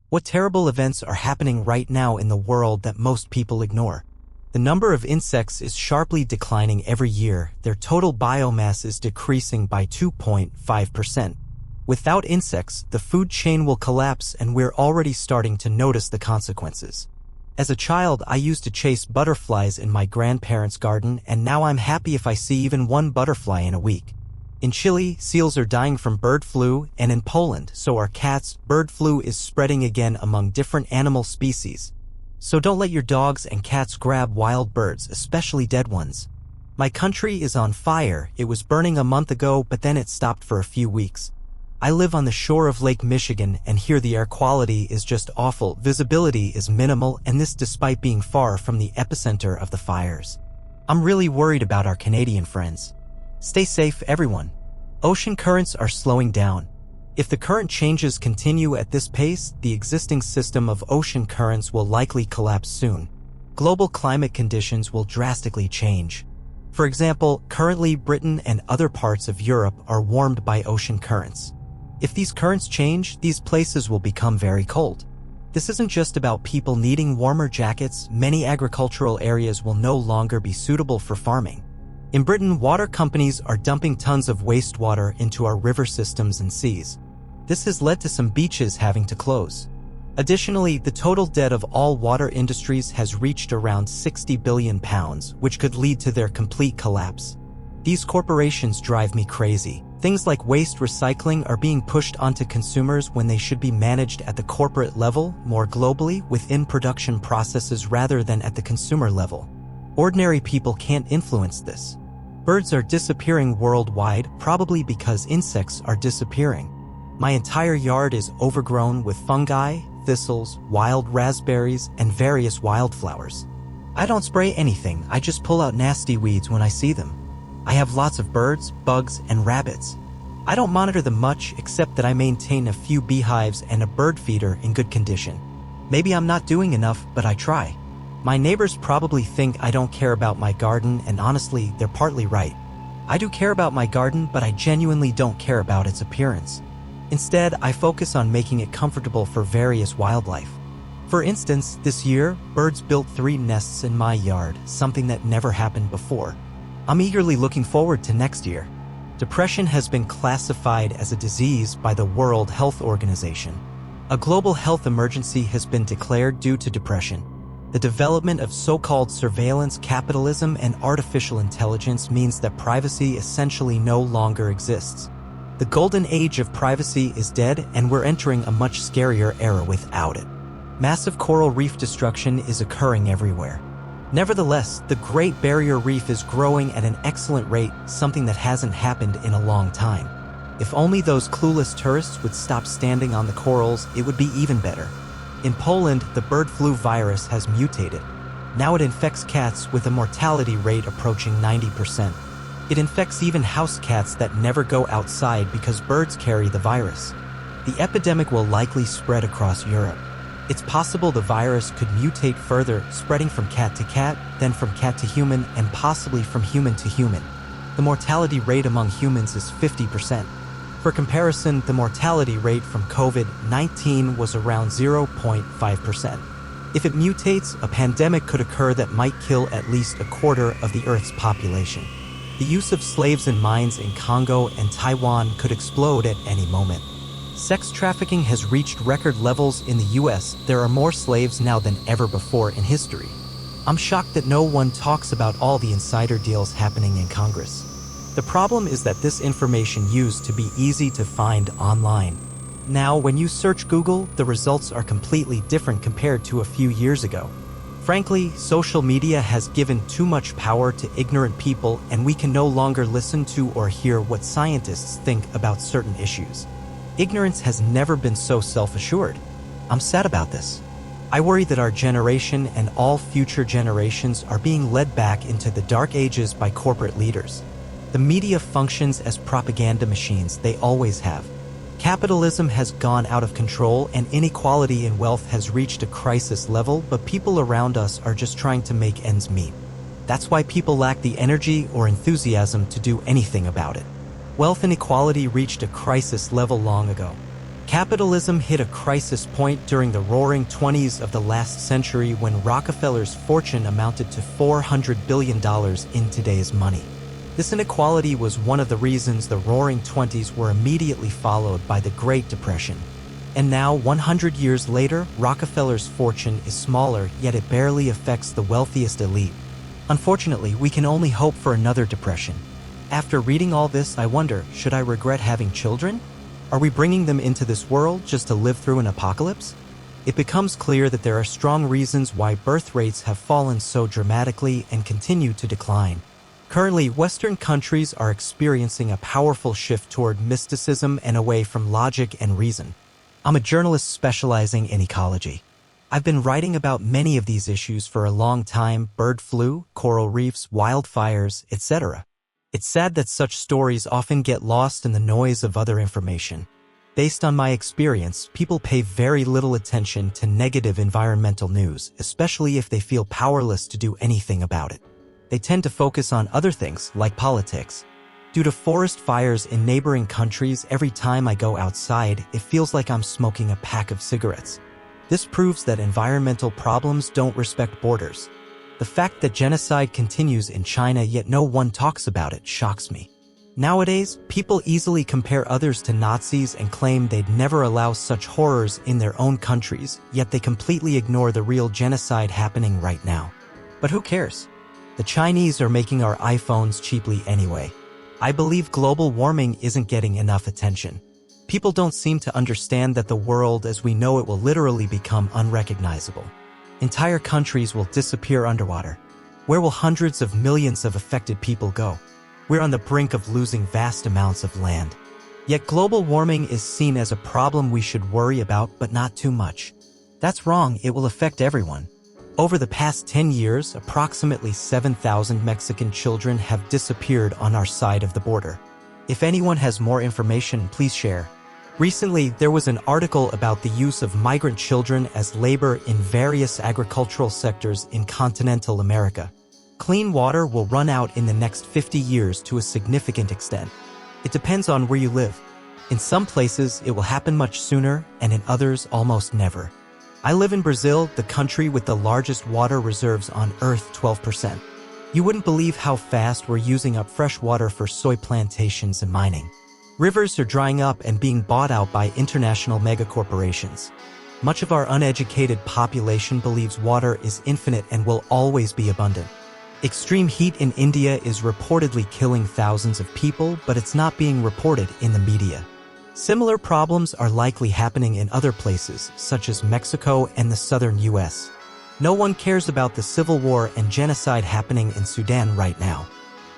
What terrible events are happening right now in the world that most people ignore? The number of insects is sharply declining every year. Their total biomass is decreasing by 2.5%. Without insects, the food chain will collapse, and we're already starting to notice the consequences. As a child, I used to chase butterflies in my grandparents' garden, and now I'm happy if I see even one butterfly in a week. In Chile, seals are dying from bird flu, and in Poland, so are cats. Bird flu is spreading again among different animal species. So don't let your dogs and cats grab wild birds, especially dead ones. My country is on fire. It was burning a month ago, but then it stopped for a few weeks. I live on the shore of Lake Michigan, and here the air quality is just awful. Visibility is minimal, and this despite being far from the epicenter of the fires. I'm really worried about our Canadian friends. Stay safe, everyone. Ocean currents are slowing down. If the current changes continue at this pace, the existing system of ocean currents will likely collapse soon. Global climate conditions will drastically change. For example, currently Britain and other parts of Europe are warmed by ocean currents. If these currents change, these places will become very cold. This isn't just about people needing warmer jackets. Many agricultural areas will no longer be suitable for farming. In Britain, water companies are dumping tons of wastewater into our river systems and seas. This has led to some beaches having to close. Additionally, the total debt of all water industries has reached around £60 billion, which could lead to their complete collapse. These corporations drive me crazy. Things like waste recycling are being pushed onto consumers when they should be managed at the corporate level, more globally, within production processes rather than at the consumer level. Ordinary people can't influence this. Birds are disappearing worldwide, probably because insects are disappearing. My entire yard is overgrown with fungi, thistles, wild raspberries, and various wildflowers. I don't spray anything, I just pull out nasty weeds when I see them. I have lots of birds, bugs, and rabbits. I don't monitor them much, except that I maintain a few beehives and a bird feeder in good condition. Maybe I'm not doing enough, but I try. My neighbors probably think I don't care about my garden, and honestly, they're partly right. I do care about my garden, but I genuinely don't care about its appearance. Instead, I focus on making it comfortable for various wildlife. For instance, this year, birds built 3 nests in my yard, something that never happened before. I'm eagerly looking forward to next year. Depression has been classified as a disease by the World Health Organization. A global health emergency has been declared due to depression. The development of so-called surveillance capitalism and artificial intelligence means that privacy essentially no longer exists. The golden age of privacy is dead, and we're entering a much scarier era without it. Massive coral reef destruction is occurring everywhere. Nevertheless, the Great Barrier Reef is growing at an excellent rate, something that hasn't happened in a long time. If only those clueless tourists would stop standing on the corals, it would be even better. In Poland, the bird flu virus has mutated. Now it infects cats with a mortality rate approaching 90%. It infects even house cats that never go outside because birds carry the virus. The epidemic will likely spread across Europe. It's possible the virus could mutate further, spreading from cat to cat, then from cat to human, and possibly from human to human. The mortality rate among humans is 50%. For comparison, the mortality rate from COVID-19 was around 0.5%. If it mutates, a pandemic could occur that might kill at least a quarter of the Earth's population. The use of slaves in mines in Congo and Taiwan could explode at any moment. Sex trafficking has reached record levels in the US. There are more slaves now than ever before in history. I'm shocked that no one talks about all the insider deals happening in Congress. The problem is that this information used to be easy to find online. Now, when you search Google, the results are completely different compared to a few years ago. Frankly, social media has given too much power to ignorant people, and we can no longer listen to or hear what scientists think about certain issues. Ignorance has never been so self-assured. I'm sad about this. I worry that our generation and all future generations are being led back into the dark ages by corporate leaders. The media functions as propaganda machines, they always have. Capitalism has gone out of control, and inequality in wealth has reached a crisis level, but people around us are just trying to make ends meet. That's why people lack the energy or enthusiasm to do anything about it. Wealth inequality reached a crisis level long ago. Capitalism hit a crisis point during the roaring 20s of the last century when Rockefeller's fortune amounted to $400 billion in today's money. This inequality was one of the reasons the roaring 20s were immediately followed by the Great Depression. And now, 100 years later, Rockefeller's fortune is smaller, yet it barely affects the wealthiest elite. Unfortunately, we can only hope for another depression. After reading all this, I wonder, should I regret having children? Are we bringing them into this world just to live through an apocalypse? It becomes clear that there are strong reasons why birth rates have fallen so dramatically and continue to decline. Currently, Western countries are experiencing a powerful shift toward mysticism and away from logic and reason. I'm a journalist specializing in ecology. I've been writing about many of these issues for a long time: bird flu, coral reefs, wildfires, etc. It's sad that such stories often get lost in the noise of other information. Based on my experience, people pay very little attention to negative environmental news, especially if they feel powerless to do anything about it. They tend to focus on other things, like politics. Due to forest fires in neighboring countries, every time I go outside, it feels like I'm smoking a pack of cigarettes. This proves that environmental problems don't respect borders. The fact that genocide continues in China yet no one talks about it shocks me. Nowadays, people easily compare others to Nazis and claim they'd never allow such horrors in their own countries, yet they completely ignore the real genocide happening right now. But who cares? The Chinese are making our iPhones cheaply anyway. I believe global warming isn't getting enough attention. People don't seem to understand that the world as we know it will literally become unrecognizable. Entire countries will disappear underwater. Where will hundreds of millions of affected people go? We're on the brink of losing vast amounts of land. Yet global warming is seen as a problem we should worry about, but not too much. That's wrong, it will affect everyone. Over the past 10 years, approximately 7,000 Mexican children have disappeared on our side of the border. If anyone has more information, please share. Recently, there was an article about the use of migrant children as labor in various agricultural sectors in continental America. Clean water will run out in the next 50 years to a significant extent. It depends on where you live. In some places, it will happen much sooner, and in others, almost never. I live in Brazil, the country with the largest water reserves on Earth, 12%. You wouldn't believe how fast we're using up fresh water for soy plantations and mining. Rivers are drying up and being bought out by international megacorporations. Much of our uneducated population believes water is infinite and will always be abundant. Extreme heat in India is reportedly killing thousands of people, but it's not being reported in the media. Similar problems are likely happening in other places, such as Mexico and the southern US. No one cares about the civil war and genocide happening in Sudan right now.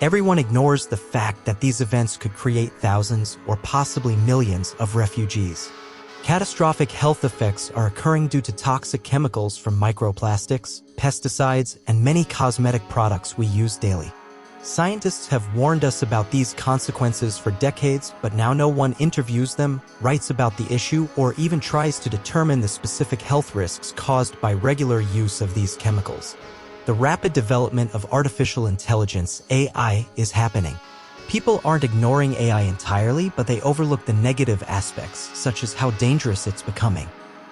Everyone ignores the fact that these events could create thousands or possibly millions of refugees. Catastrophic health effects are occurring due to toxic chemicals from microplastics, pesticides, and many cosmetic products we use daily. Scientists have warned us about these consequences for decades, but now no one interviews them, writes about the issue, or even tries to determine the specific health risks caused by regular use of these chemicals. The rapid development of artificial intelligence, AI, is happening. People aren't ignoring AI entirely, but they overlook the negative aspects, such as how dangerous it's becoming.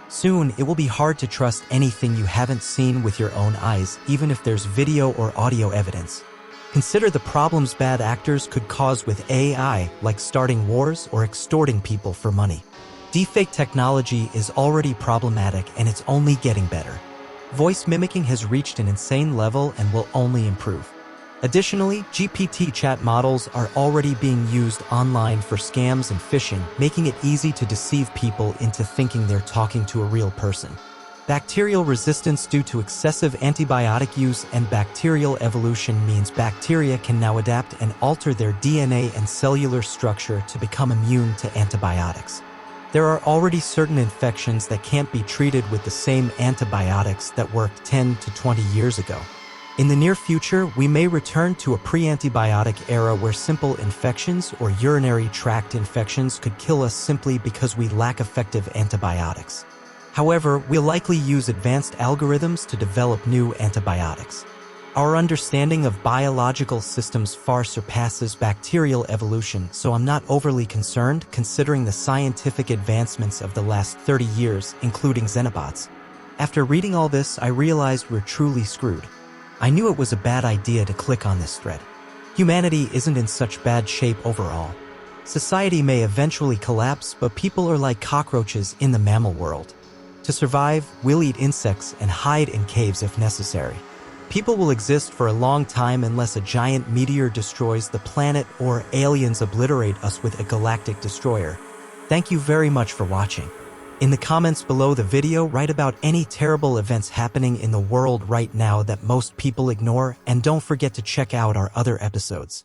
Soon, it will be hard to trust anything you haven't seen with your own eyes, even if there's video or audio evidence. Consider the problems bad actors could cause with AI, like starting wars or extorting people for money. Deepfake technology is already problematic, and it's only getting better. Voice mimicking has reached an insane level and will only improve. Additionally, GPT chat models are already being used online for scams and phishing, making it easy to deceive people into thinking they're talking to a real person. Bacterial resistance due to excessive antibiotic use and bacterial evolution means bacteria can now adapt and alter their DNA and cellular structure to become immune to antibiotics. There are already certain infections that can't be treated with the same antibiotics that worked 10 to 20 years ago. In the near future, we may return to a pre-antibiotic era where simple infections or urinary tract infections could kill us simply because we lack effective antibiotics. However, we'll likely use advanced algorithms to develop new antibiotics. Our understanding of biological systems far surpasses bacterial evolution, so I'm not overly concerned considering the scientific advancements of the last 30 years, including xenobots. After reading all this, I realized we're truly screwed. I knew it was a bad idea to click on this thread. Humanity isn't in such bad shape overall. Society may eventually collapse, but people are like cockroaches in the mammal world. To survive, we'll eat insects and hide in caves if necessary. People will exist for a long time unless a giant meteor destroys the planet or aliens obliterate us with a galactic destroyer. Thank you very much for watching. In the comments below the video, write about any terrible events happening in the world right now that most people ignore, and don't forget to check out our other episodes.